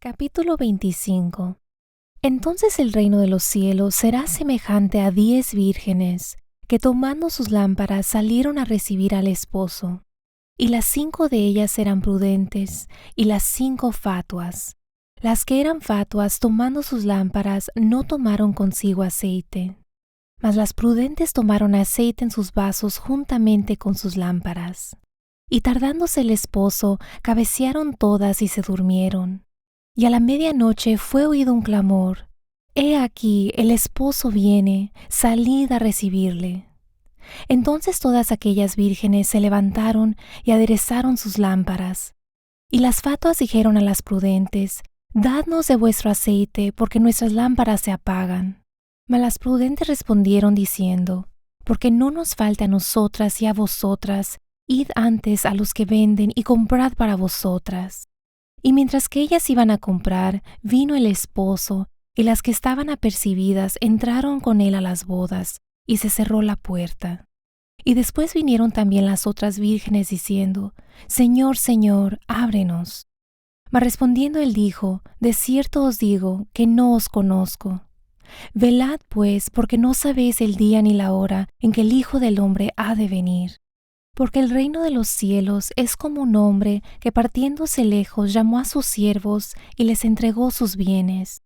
Capítulo 25. Entonces el reino de los cielos será semejante a 10 vírgenes, que tomando sus lámparas salieron a recibir al esposo. Y las 5 de ellas eran prudentes, y las 5 fatuas. Las que eran fatuas, tomando sus lámparas, no tomaron consigo aceite. Mas las prudentes tomaron aceite en sus vasos juntamente con sus lámparas. Y tardándose el esposo, cabecearon todas y se durmieron. Y a la medianoche fue oído un clamor: «He aquí, el esposo viene, salid a recibirle». Entonces todas aquellas vírgenes se levantaron y aderezaron sus lámparas. Y las fatuas dijeron a las prudentes: «Dadnos de vuestro aceite, porque nuestras lámparas se apagan». Mas las prudentes respondieron diciendo: «Porque no nos falte a nosotras y a vosotras, id antes a los que venden y comprad para vosotras». Y mientras que ellas iban a comprar, vino el esposo, y las que estaban apercibidas entraron con él a las bodas, y se cerró la puerta. Y después vinieron también las otras vírgenes diciendo: «Señor, Señor, ábrenos». Mas respondiendo él dijo: «De cierto os digo que no os conozco. Velad pues, porque no sabéis el día ni la hora en que el Hijo del Hombre ha de venir. Porque el reino de los cielos es como un hombre que partiéndose lejos llamó a sus siervos y les entregó sus bienes.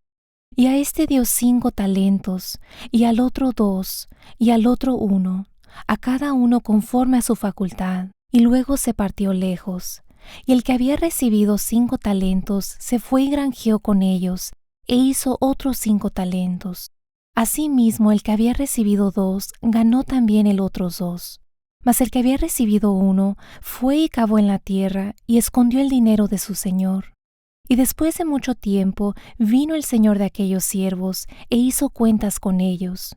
Y a este dio 5 talentos, y al otro 2, y al otro 1, a cada uno conforme a su facultad, y luego se partió lejos. Y el que había recibido 5 talentos se fue y granjeó con ellos, e hizo otros 5 talentos. Asimismo el que había recibido 2 ganó también el otros 2. Mas el que había recibido 1 fue y cavó en la tierra y escondió el dinero de su señor. Y después de mucho tiempo vino el señor de aquellos siervos e hizo cuentas con ellos.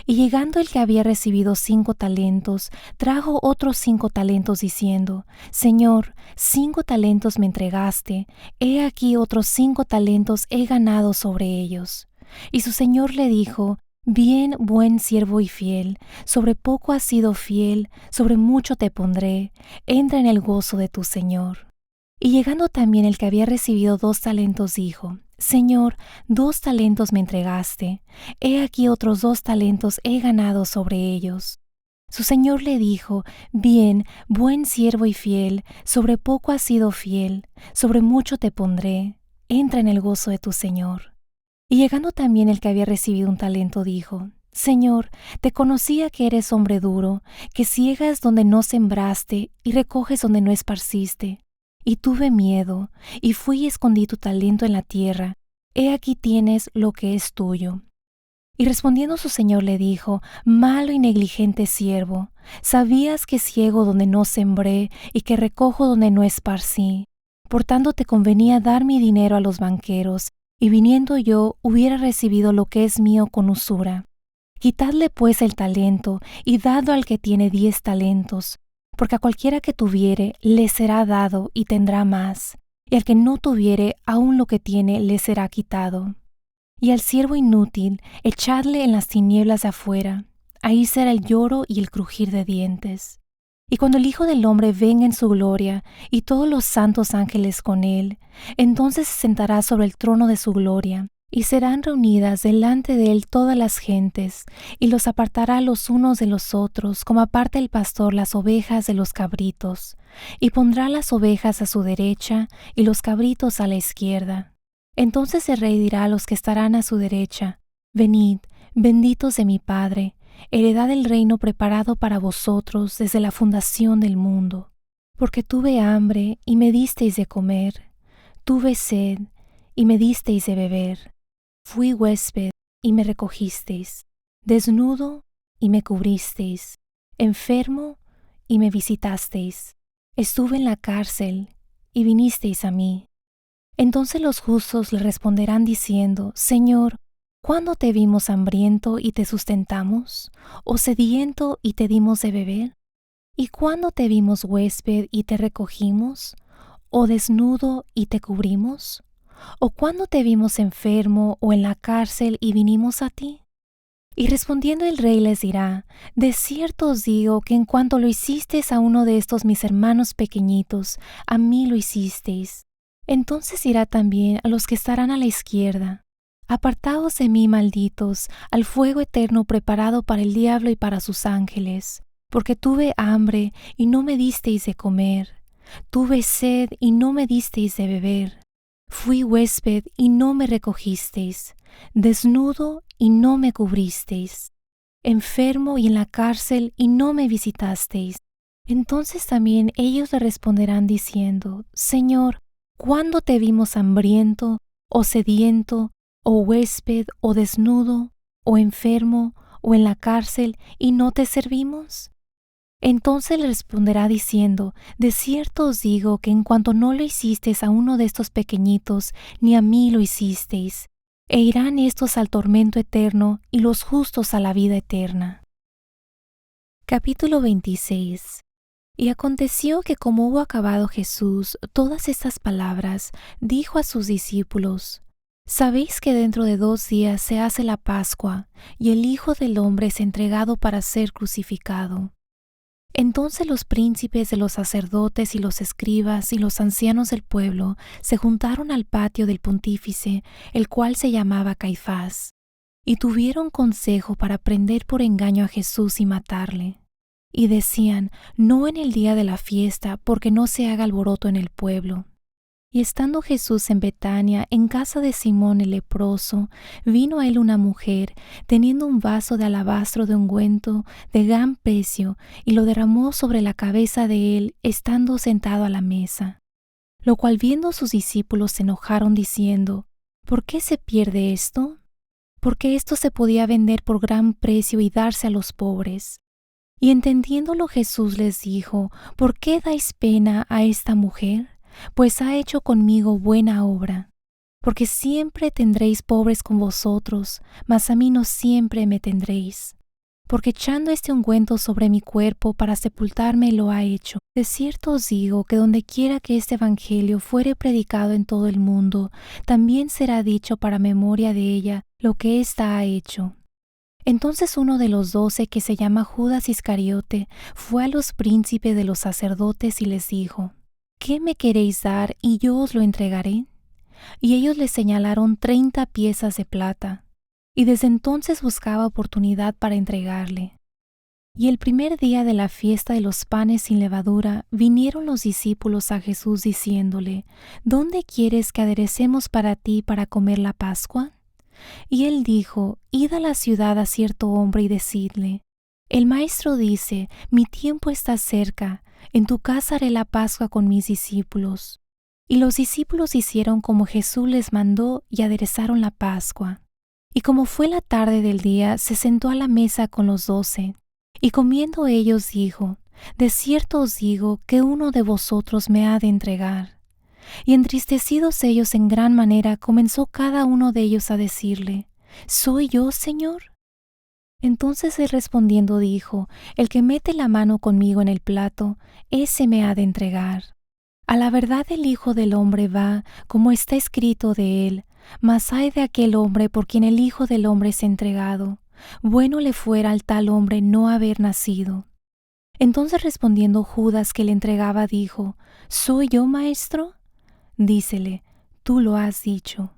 Y llegando el que había recibido 5 talentos, trajo otros 5 talentos diciendo: «Señor, 5 talentos me entregaste, he aquí otros 5 talentos he ganado sobre ellos». Y su señor le dijo: «Bien, buen siervo y fiel, sobre poco has sido fiel, sobre mucho te pondré, entra en el gozo de tu señor». Y llegando también el que había recibido 2 talentos dijo: «Señor, 2 talentos me entregaste, he aquí otros 2 talentos he ganado sobre ellos». Su señor le dijo: «Bien, buen siervo y fiel, sobre poco has sido fiel, sobre mucho te pondré, entra en el gozo de tu señor». Y llegando también el que había recibido un talento dijo: «Señor, te conocía que eres hombre duro, que ciegas donde no sembraste y recoges donde no esparciste. Y tuve miedo, y fui y escondí tu talento en la tierra. He aquí tienes lo que es tuyo». Y respondiendo su señor le dijo: «Malo y negligente siervo, sabías que ciego donde no sembré y que recojo donde no esparcí. Por tanto te convenía dar mi dinero a los banqueros, y viniendo yo hubiera recibido lo que es mío con usura. Quitadle pues el talento, y dadlo al que tiene 10 talentos, porque a cualquiera que tuviere le será dado y tendrá más, y al que no tuviere aun lo que tiene le será quitado. Y al siervo inútil echadle en las tinieblas de afuera, ahí será el lloro y el crujir de dientes. Y cuando el Hijo del Hombre venga en su gloria, y todos los santos ángeles con él, entonces se sentará sobre el trono de su gloria, y serán reunidas delante de él todas las gentes, y los apartará los unos de los otros, como aparta el pastor las ovejas de los cabritos, y pondrá las ovejas a su derecha, y los cabritos a la izquierda. Entonces el rey dirá a los que estarán a su derecha: «Venid, benditos de mi Padre, heredad del reino preparado para vosotros desde la fundación del mundo. Porque tuve hambre y me disteis de comer, tuve sed y me disteis de beber, fui huésped y me recogisteis, desnudo y me cubristeis, enfermo y me visitasteis, estuve en la cárcel y vinisteis a mí». Entonces los justos le responderán diciendo: «Señor, ¿cuándo te vimos hambriento y te sustentamos? ¿O sediento y te dimos de beber? ¿Y cuándo te vimos huésped y te recogimos? ¿O desnudo y te cubrimos? ¿O cuándo te vimos enfermo o en la cárcel y vinimos a ti?». Y respondiendo el rey les dirá: «De cierto os digo que en cuanto lo hicisteis a uno de estos mis hermanos pequeñitos, a mí lo hicisteis». Entonces dirá también a los que estarán a la izquierda: Apartaos de mí, malditos, al fuego eterno preparado para el diablo y para sus ángeles, porque tuve hambre y no me disteis de comer, tuve sed y no me disteis de beber, fui huésped y no me recogisteis, desnudo y no me cubristeis, enfermo y en la cárcel y no me visitasteis. Entonces también ellos le responderán diciendo: Señor, ¿cuándo te vimos hambriento, o sediento, o huésped, o desnudo, o enfermo, o en la cárcel, y no te servimos? Entonces le responderá diciendo: De cierto os digo que en cuanto no lo hicisteis a uno de estos pequeñitos, ni a mí lo hicisteis. E irán estos al tormento eterno, y los justos a la vida eterna. Capítulo 26. Y aconteció que como hubo acabado Jesús todas estas palabras, dijo a sus discípulos: Sabéis que dentro de 2 días se hace la Pascua, y el Hijo del Hombre es entregado para ser crucificado. Entonces los príncipes de los sacerdotes y los escribas y los ancianos del pueblo se juntaron al patio del pontífice, el cual se llamaba Caifás, y tuvieron consejo para prender por engaño a Jesús y matarle. Y decían: No en el día de la fiesta, porque no se haga alboroto en el pueblo. Y estando Jesús en Betania, en casa de Simón el leproso, vino a él una mujer, teniendo un vaso de alabastro de ungüento de gran precio, y lo derramó sobre la cabeza de él, estando sentado a la mesa. Lo cual viendo sus discípulos se enojaron, diciendo: ¿Por qué se pierde esto? Porque esto se podía vender por gran precio y darse a los pobres. Y entendiéndolo Jesús les dijo: ¿Por qué dais pena a esta mujer? Pues ha hecho conmigo buena obra. Porque siempre tendréis pobres con vosotros, mas a mí no siempre me tendréis. Porque echando este ungüento sobre mi cuerpo para sepultarme lo ha hecho. De cierto os digo que donde quiera que este evangelio fuere predicado en todo el mundo, también será dicho para memoria de ella lo que ésta ha hecho. Entonces uno de los 12, que se llama Judas Iscariote, fue a los príncipes de los sacerdotes y les dijo: ¿Qué me queréis dar y yo os lo entregaré? Y ellos le señalaron 30 piezas de plata, y desde entonces buscaba oportunidad para entregarle. Y el primer día de la fiesta de los panes sin levadura, vinieron los discípulos a Jesús diciéndole: ¿Dónde quieres que aderecemos para ti para comer la Pascua? Y él dijo: Id a la ciudad a cierto hombre y decidle: El maestro dice: Mi tiempo está cerca, en tu casa haré la Pascua con mis discípulos. Y los discípulos hicieron como Jesús les mandó y aderezaron la Pascua. Y como fue la tarde del día, se sentó a la mesa con los 12. Y comiendo ellos dijo: De cierto os digo que uno de vosotros me ha de entregar. Y entristecidos ellos en gran manera, comenzó cada uno de ellos a decirle: ¿Soy yo, Señor? Entonces él respondiendo dijo: El que mete la mano conmigo en el plato, ese me ha de entregar. A la verdad el Hijo del Hombre va, como está escrito de él, mas ay de aquel hombre por quien el Hijo del Hombre es entregado. Bueno le fuera al tal hombre no haber nacido. Entonces respondiendo Judas, que le entregaba, dijo: ¿Soy yo, maestro? Dícele: Tú lo has dicho.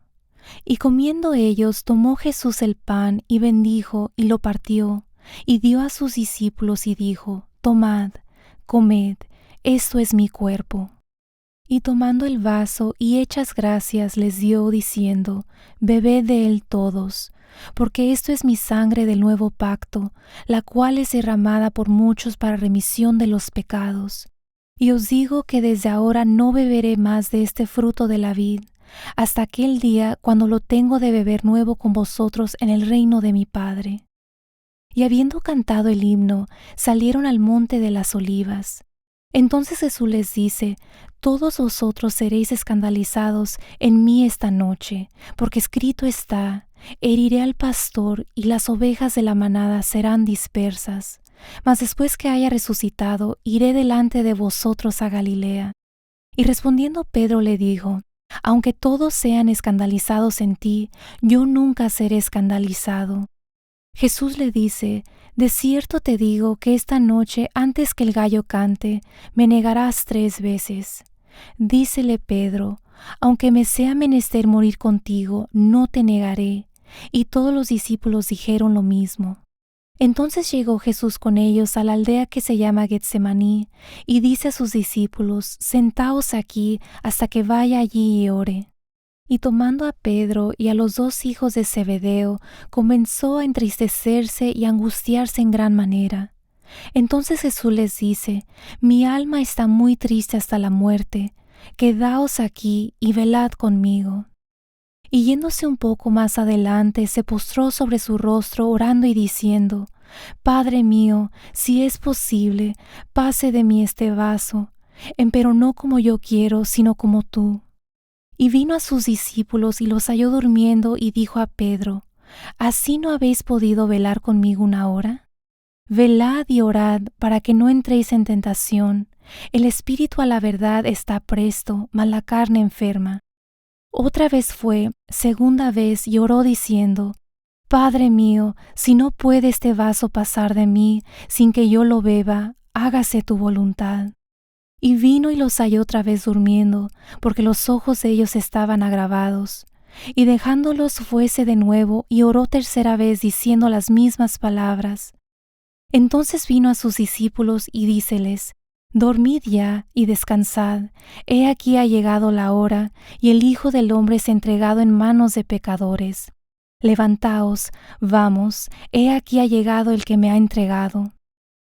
Y comiendo ellos, tomó Jesús el pan y bendijo y lo partió, y dio a sus discípulos y dijo: Tomad, comed, esto es mi cuerpo. Y tomando el vaso y hechas gracias les dio, diciendo: Bebed de él todos, porque esto es mi sangre del nuevo pacto, la cual es derramada por muchos para remisión de los pecados. Y os digo que desde ahora no beberé más de este fruto de la vid, hasta aquel día cuando lo tengo de beber nuevo con vosotros en el reino de mi Padre. Y habiendo cantado el himno, salieron al monte de las Olivas. Entonces Jesús les dice: Todos vosotros seréis escandalizados en mí esta noche, porque escrito está: Heriré al pastor y las ovejas de la manada serán dispersas. Mas después que haya resucitado, iré delante de vosotros a Galilea. Y respondiendo Pedro le dijo: Aunque todos sean escandalizados en ti, yo nunca seré escandalizado. Jesús le dice: De cierto te digo que esta noche, antes que el gallo cante, me negarás 3 veces. Dícele Pedro: aunque me sea menester morir contigo, no te negaré. Y todos los discípulos dijeron lo mismo. Entonces llegó Jesús con ellos a la aldea que se llama Getsemaní, y dice a sus discípulos: Sentaos aquí hasta que vaya allí y ore. Y tomando a Pedro y a los 2 hijos de Zebedeo, comenzó a entristecerse y a angustiarse en gran manera. Entonces Jesús les dice: Mi alma está muy triste hasta la muerte. Quedaos aquí y velad conmigo. Y yéndose un poco más adelante, se postró sobre su rostro orando y diciendo: Padre mío, si es posible, pase de mí este vaso, empero no como yo quiero, sino como tú. Y vino a sus discípulos y los halló durmiendo, y dijo a Pedro: ¿Así no habéis podido velar conmigo una hora? Velad y orad para que no entréis en tentación. El espíritu a la verdad está presto, mas la carne enferma. Otra vez fue, segunda vez, y oró diciendo: Padre mío, si no puede este vaso pasar de mí sin que yo lo beba, hágase tu voluntad. Y vino y los halló otra vez durmiendo, porque los ojos de ellos estaban agravados. Y dejándolos fuese de nuevo, y oró tercera vez diciendo las mismas palabras. Entonces vino a sus discípulos y díceles: Dormid ya y descansad. He aquí ha llegado la hora, y el Hijo del Hombre es entregado en manos de pecadores. Levantaos, vamos, he aquí ha llegado el que me ha entregado.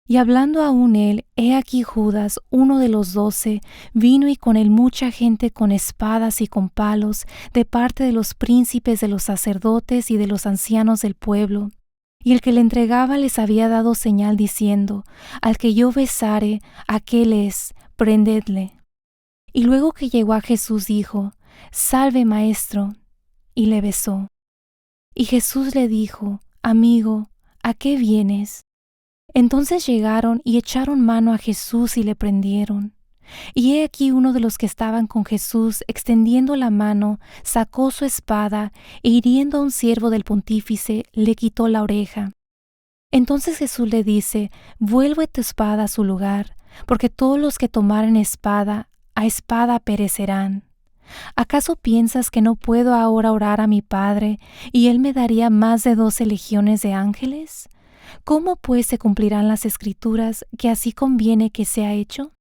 Y hablando aún él, he aquí Judas, uno de los 12, vino y con él mucha gente con espadas y con palos, de parte de los príncipes de los sacerdotes y de los ancianos del pueblo. Y el que le entregaba les había dado señal diciendo: Al que yo besare, aquel es, prendedle. Y luego que llegó a Jesús dijo: Salve, maestro, y le besó. Y Jesús le dijo: Amigo, ¿a qué vienes? Entonces llegaron y echaron mano a Jesús y le prendieron. Y he aquí uno de los que estaban con Jesús, extendiendo la mano, sacó su espada e hiriendo a un siervo del pontífice, le quitó la oreja. Entonces Jesús le dice: Vuelve tu espada a su lugar, porque todos los que tomaren espada, a espada perecerán. ¿Acaso piensas que no puedo ahora orar a mi Padre, y Él me daría más de 12 legiones de ángeles? ¿Cómo pues se cumplirán las Escrituras que así conviene que sea hecho?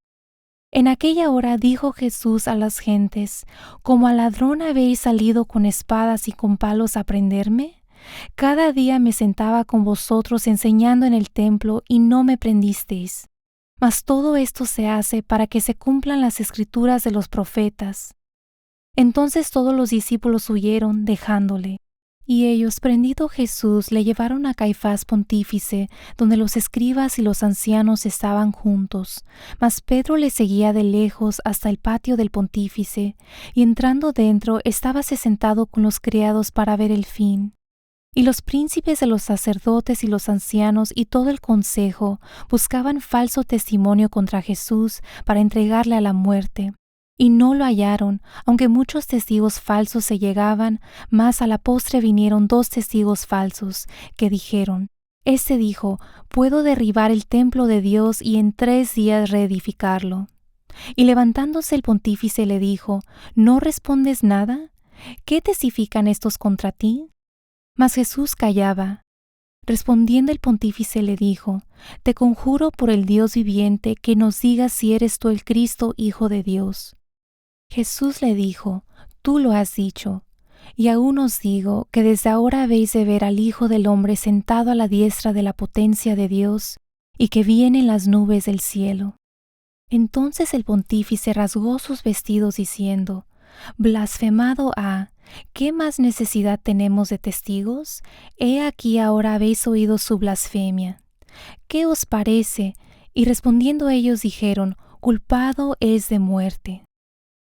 En aquella hora dijo Jesús a las gentes: ¿Como a ladrón habéis salido con espadas y con palos a prenderme? Cada día me sentaba con vosotros enseñando en el templo y no me prendisteis. Mas todo esto se hace para que se cumplan las Escrituras de los profetas. Entonces todos los discípulos huyeron, dejándole. Y ellos, prendido Jesús, le llevaron a Caifás pontífice, donde los escribas y los ancianos estaban juntos. Mas Pedro le seguía de lejos hasta el patio del pontífice, y entrando dentro, estábase sentado con los criados para ver el fin. Y los príncipes de los sacerdotes y los ancianos y todo el consejo buscaban falso testimonio contra Jesús para entregarle a la muerte. Y no lo hallaron, aunque muchos testigos falsos se llegaban, mas a la postre vinieron 2 testigos falsos, que dijeron: Este dijo: Puedo derribar el templo de Dios y en 3 días reedificarlo. Y levantándose el pontífice le dijo: ¿No respondes nada? ¿Qué testifican estos contra ti? Mas Jesús callaba. Respondiendo el pontífice le dijo: Te conjuro por el Dios viviente que nos digas si eres tú el Cristo, Hijo de Dios. Jesús le dijo: Tú lo has dicho. Y aún os digo que desde ahora habéis de ver al Hijo del Hombre sentado a la diestra de la potencia de Dios, y que viene en las nubes del cielo. Entonces el pontífice rasgó sus vestidos diciendo: Blasfemado ha. ¿Qué más necesidad tenemos de testigos? He aquí ahora habéis oído su blasfemia. ¿Qué os parece? Y respondiendo ellos dijeron: Culpado es de muerte.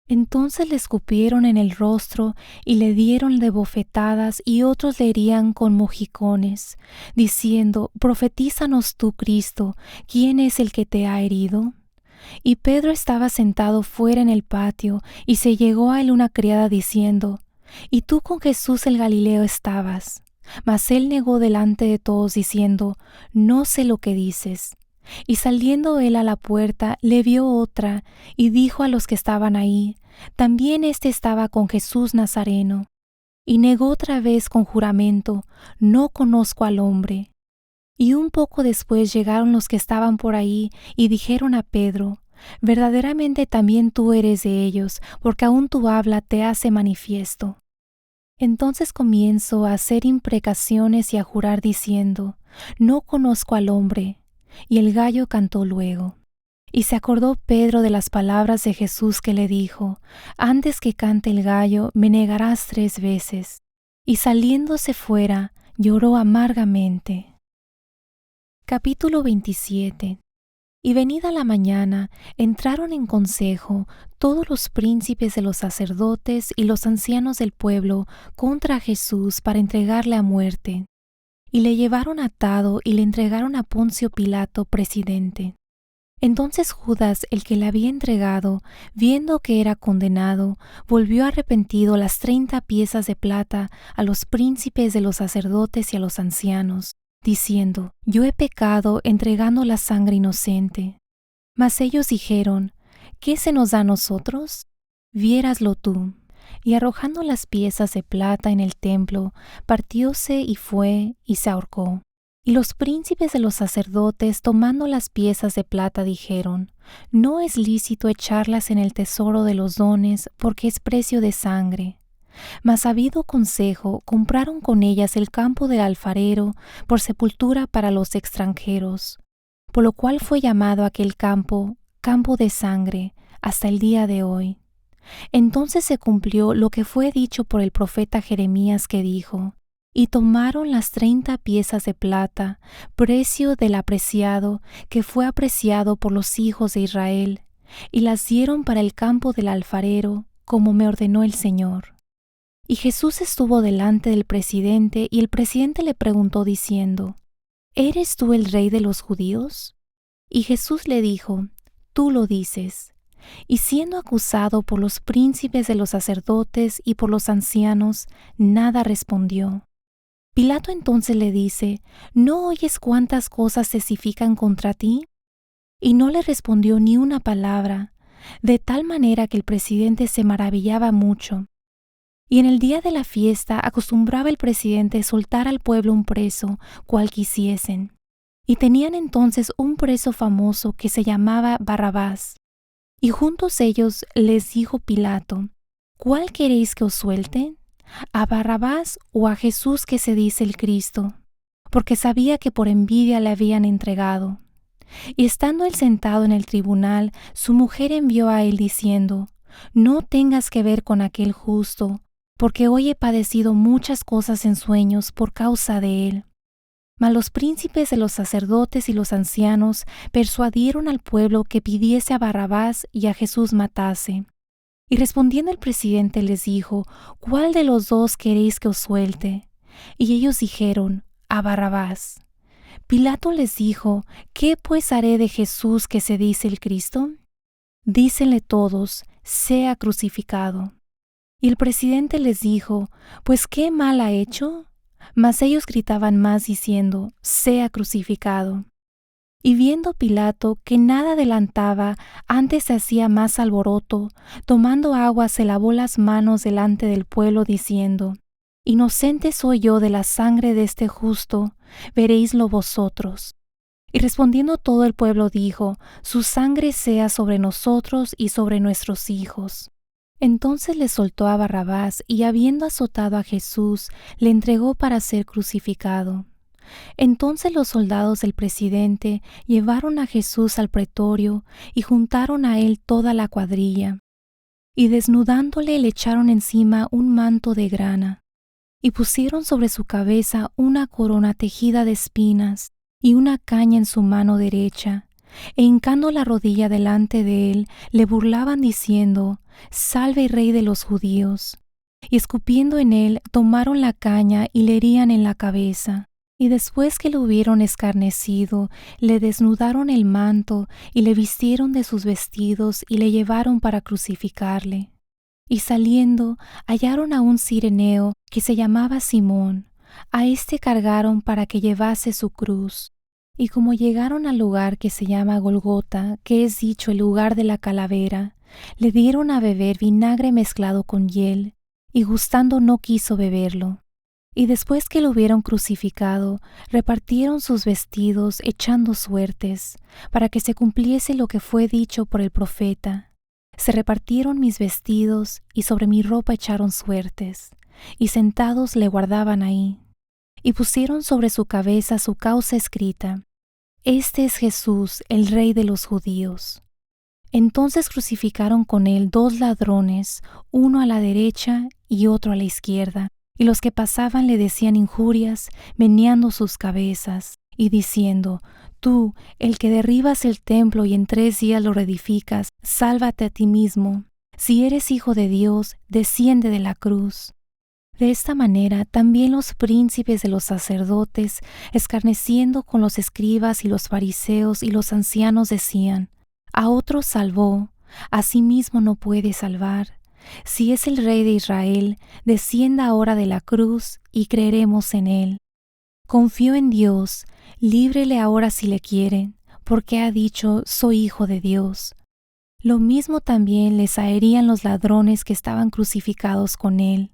Entonces le escupieron en el rostro y le dieron de bofetadas, y otros le herían con mojicones, diciendo: Profetízanos tú, Cristo, ¿quién es el que te ha herido? Y Pedro estaba sentado fuera en el patio, y se llegó a él una criada diciendo: ¿Y tú con Jesús el Galileo estabas? Mas él negó delante de todos diciendo: No sé lo que dices. Y saliendo él a la puerta, le vio otra, y dijo a los que estaban ahí: también éste estaba con Jesús Nazareno. Y negó otra vez con juramento: no conozco al hombre. Y un poco después llegaron los que estaban por ahí y dijeron a Pedro: verdaderamente también tú eres de ellos, porque aún tu habla te hace manifiesto. Entonces comienzo a hacer imprecaciones y a jurar diciendo: no conozco al hombre. Y el gallo cantó luego. Y se acordó Pedro de las palabras de Jesús que le dijo: antes que cante el gallo, me negarás 3 veces. Y saliéndose fuera, lloró amargamente. Capítulo 27. Y venida la mañana, entraron en consejo todos los príncipes de los sacerdotes y los ancianos del pueblo contra Jesús para entregarle a muerte. Y le llevaron atado y le entregaron a Poncio Pilato, presidente. Entonces Judas, el que le había entregado, viendo que era condenado, volvió arrepentido las 30 piezas de plata a los príncipes de los sacerdotes y a los ancianos, diciendo: yo he pecado entregando la sangre inocente. Mas ellos dijeron: ¿qué se nos da a nosotros? Viéraslo tú. Y arrojando las piezas de plata en el templo, partióse y fue y se ahorcó. Y los príncipes de los sacerdotes, tomando las piezas de plata, dijeron: no es lícito echarlas en el tesoro de los dones, porque es precio de sangre. Mas habido consejo, compraron con ellas el campo del alfarero por sepultura para los extranjeros, por lo cual fue llamado aquel campo campo de sangre hasta el día de hoy. Entonces se cumplió lo que fue dicho por el profeta Jeremías, que dijo: y tomaron las 30 piezas de plata, precio del apreciado, que fue apreciado por los hijos de Israel, y las dieron para el campo del alfarero, como me ordenó el Señor. Y Jesús estuvo delante del presidente, y el presidente le preguntó diciendo: ¿eres tú el rey de los judíos? Y Jesús le dijo: tú lo dices. Y siendo acusado por los príncipes de los sacerdotes y por los ancianos, nada respondió. Pilato entonces le dice: ¿no oyes cuántas cosas testifican contra ti? Y no le respondió ni una palabra, de tal manera que el presidente se maravillaba mucho. Y en el día de la fiesta acostumbraba el presidente soltar al pueblo un preso, cual quisiesen. Y tenían entonces un preso famoso que se llamaba Barrabás. Y juntos ellos les dijo Pilato: ¿cuál queréis que os suelte? ¿A Barrabás o a Jesús, que se dice el Cristo? Porque sabía que por envidia le habían entregado. Y estando él sentado en el tribunal, su mujer envió a él diciendo: no tengas que ver con aquel justo, porque hoy he padecido muchas cosas en sueños por causa de él. Mas los príncipes de los sacerdotes y los ancianos persuadieron al pueblo que pidiese a Barrabás y a Jesús matase. Y respondiendo el presidente les dijo: ¿cuál de los dos queréis que os suelte? Y ellos dijeron: a Barrabás. Pilato les dijo: ¿qué pues haré de Jesús, que se dice el Cristo? Dícenle todos: sea crucificado. Y el presidente les dijo: ¿pues qué mal ha hecho? Mas ellos gritaban más diciendo: sea crucificado. Y viendo Pilato que nada adelantaba, antes se hacía más alboroto, tomando agua se lavó las manos delante del pueblo, diciendo: inocente soy yo de la sangre de este justo, veréislo vosotros. Y respondiendo todo el pueblo dijo: su sangre sea sobre nosotros y sobre nuestros hijos. Entonces le soltó a Barrabás, y habiendo azotado a Jesús, le entregó para ser crucificado. Entonces los soldados del presidente llevaron a Jesús al pretorio y juntaron a él toda la cuadrilla. Y desnudándole le echaron encima un manto de grana, y pusieron sobre su cabeza una corona tejida de espinas y una caña en su mano derecha, e hincando la rodilla delante de él, le burlaban diciendo: Salve, Rey de los judíos. Y escupiendo en él, tomaron la caña y le herían en la cabeza. Y después que lo hubieron escarnecido, le desnudaron el manto y le vistieron de sus vestidos y le llevaron para crucificarle. Y saliendo, hallaron a un cireneo que se llamaba Simón. A éste cargaron para que llevase su cruz. Y como llegaron al lugar que se llama Golgota, que es dicho el lugar de la calavera, Le dieron a beber vinagre mezclado con hiel, y gustando no quiso beberlo. Y después que lo hubieron crucificado, repartieron sus vestidos echando suertes, para que se cumpliese lo que fue dicho por el profeta. Se repartieron mis vestidos, y sobre mi ropa echaron suertes, y sentados le guardaban ahí. Y pusieron sobre su cabeza su causa escrita: Este es Jesús, el Rey de los judíos. Entonces crucificaron con él 2 ladrones, uno a la derecha y otro a la izquierda, y los que pasaban le decían injurias, meneando sus cabezas, y diciendo: Tú, el que derribas el templo y en 3 días lo reedificas, sálvate a ti mismo. Si eres hijo de Dios, desciende de la cruz. De esta manera también los príncipes de los sacerdotes, escarneciendo con los escribas y los fariseos y los ancianos, decían: A otro salvó, a sí mismo no puede salvar. Si es el Rey de Israel, descienda ahora de la cruz y creeremos en él. Confió en Dios, líbrele ahora si le quiere, porque ha dicho: soy hijo de Dios. Lo mismo también les harían los ladrones que estaban crucificados con él.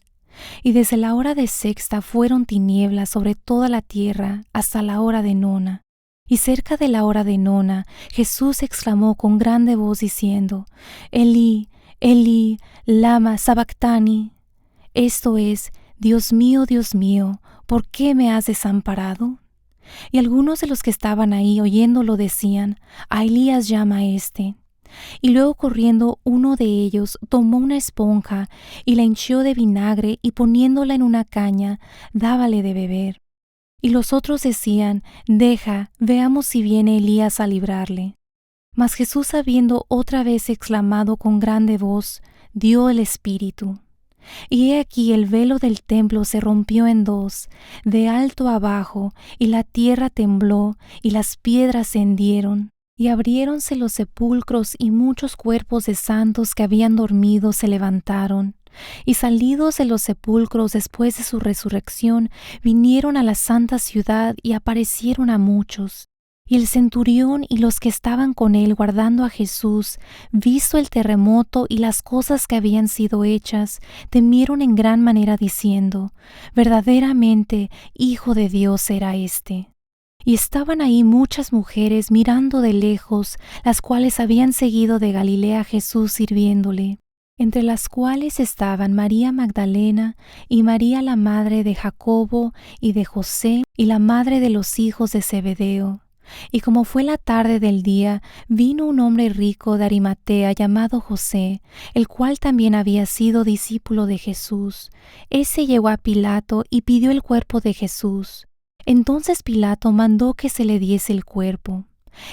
Y desde la hora de sexta fueron tinieblas sobre toda la tierra hasta la hora de nona. Y cerca de la hora de nona, Jesús exclamó con grande voz diciendo: Elí, Elí, lama sabactani. Esto es: Dios mío, ¿por qué me has desamparado? Y algunos de los que estaban ahí oyéndolo decían: A Elías llama a este. Y luego corriendo uno de ellos tomó una esponja y la hinchió de vinagre y poniéndola en una caña, dábale de beber. Y los otros decían: Deja, veamos si viene Elías a librarle. Mas Jesús, habiendo otra vez exclamado con grande voz, dio el espíritu. Y he aquí el velo del templo se rompió en 2, de alto a abajo, y la tierra tembló, y las piedras se hendieron. Y abriéronse los sepulcros, y muchos cuerpos de santos que habían dormido se levantaron. Y salidos de los sepulcros después de su resurrección, vinieron a la santa ciudad y aparecieron a muchos. Y el centurión y los que estaban con él guardando a Jesús, visto el terremoto y las cosas que habían sido hechas, temieron en gran manera diciendo: Verdaderamente, Hijo de Dios era este. Y estaban ahí muchas mujeres mirando de lejos, las cuales habían seguido de Galilea a Jesús sirviéndole, entre las cuales estaban María Magdalena y María la madre de Jacobo y de José y la madre de los hijos de Zebedeo. Y como fue la tarde del día, vino un hombre rico de Arimatea llamado José, el cual también había sido discípulo de Jesús. Ese llegó a Pilato y pidió el cuerpo de Jesús. Entonces Pilato mandó que se le diese el cuerpo.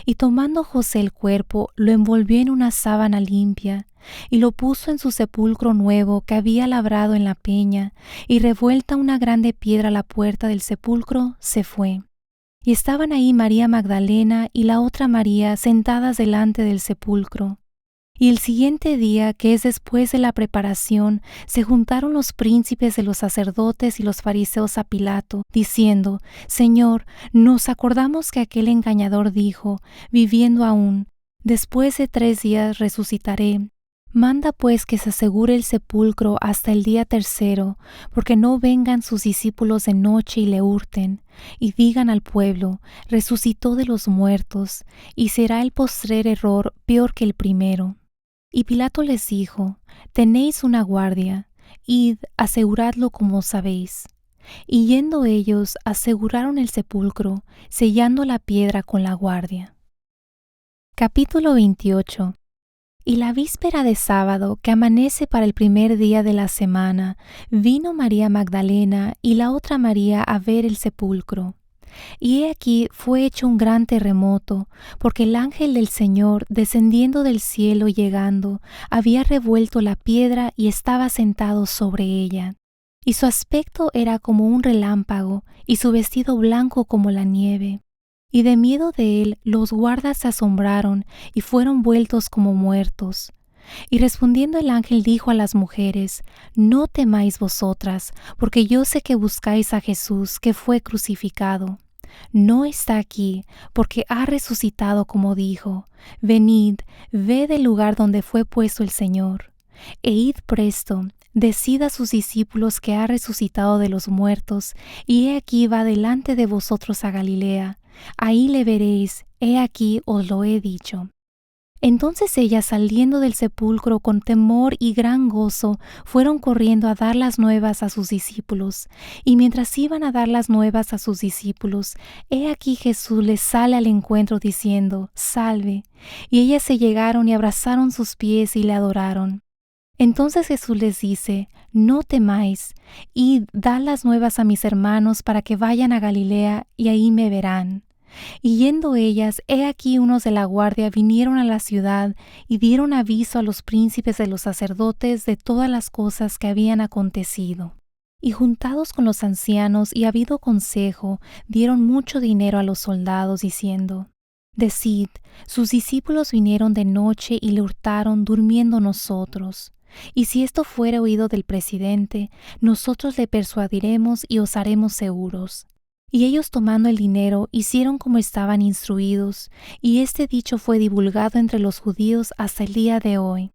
Y tomando José el cuerpo, lo envolvió en una sábana limpia, y lo puso en su sepulcro nuevo que había labrado en la peña, y revuelta una grande piedra a la puerta del sepulcro, se fue. Y estaban ahí María Magdalena y la otra María sentadas delante del sepulcro. Y el siguiente día, que es después de la preparación, se juntaron los príncipes de los sacerdotes y los fariseos a Pilato, diciendo: Señor, nos acordamos que aquel engañador dijo, viviendo aún: Después de 3 días resucitaré. Manda pues que se asegure el sepulcro hasta el día 3, porque no vengan sus discípulos de noche y le hurten, y digan al pueblo: resucitó de los muertos, y será el postrer error peor que el primero. Y Pilato les dijo: Tenéis una guardia, id, aseguradlo como sabéis. Y yendo ellos, aseguraron el sepulcro, sellando la piedra con la guardia. Capítulo 28. Y la víspera de sábado, que amanece para el primer día de la semana, vino María Magdalena y la otra María a ver el sepulcro. Y he aquí fue hecho un gran terremoto, porque el ángel del Señor, descendiendo del cielo y llegando, había revuelto la piedra y estaba sentado sobre ella. Y su aspecto era como un relámpago, y su vestido blanco como la nieve. Y de miedo de él los guardas se asombraron y fueron vueltos como muertos. Y respondiendo el ángel dijo a las mujeres: No temáis vosotras, porque yo sé que buscáis a Jesús, que fue crucificado. no está aquí, porque ha resucitado como dijo. Venid, ved el lugar donde fue puesto el Señor. E id presto, decid a sus discípulos que ha resucitado de los muertos, y he aquí va delante de vosotros a Galilea. Ahí le veréis, he aquí os lo he dicho. Entonces ellas, saliendo del sepulcro con temor y gran gozo, fueron corriendo a dar las nuevas a sus discípulos. Y mientras iban a dar las nuevas a sus discípulos, he aquí Jesús les sale al encuentro diciendo, Salve. Y ellas se llegaron y abrazaron sus pies y le adoraron. Entonces Jesús les dice, No temáis, id, dad las nuevas a mis hermanos para que vayan a Galilea y ahí me verán. Y yendo ellas, he aquí unos de la guardia vinieron a la ciudad y dieron aviso a los príncipes de los sacerdotes de todas las cosas que habían acontecido. Y juntados con los ancianos y habido consejo, dieron mucho dinero a los soldados, diciendo, Decid, sus discípulos vinieron de noche y le hurtaron durmiendo nosotros. Y si esto fuere oído del presidente, nosotros le persuadiremos y os haremos seguros. Y ellos tomando el dinero hicieron como estaban instruidos, y este dicho fue divulgado entre los judíos hasta el día de hoy.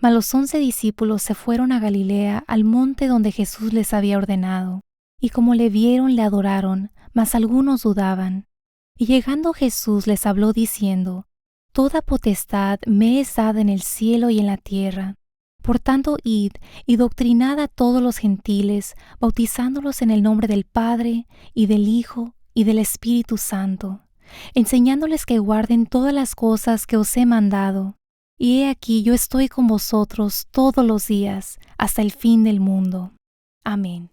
Mas los 11 discípulos se fueron a Galilea, al monte donde Jesús les había ordenado. Y como le vieron, le adoraron, mas algunos dudaban. Y llegando Jesús les habló diciendo, Toda potestad me es dada en el cielo y en la tierra. Por tanto, id y doctrinad a todos los gentiles, bautizándolos en el nombre del Padre, y del Hijo, y del Espíritu Santo, enseñándoles que guarden todas las cosas que os he mandado. Y he aquí yo estoy con vosotros todos los días, hasta el fin del mundo. Amén.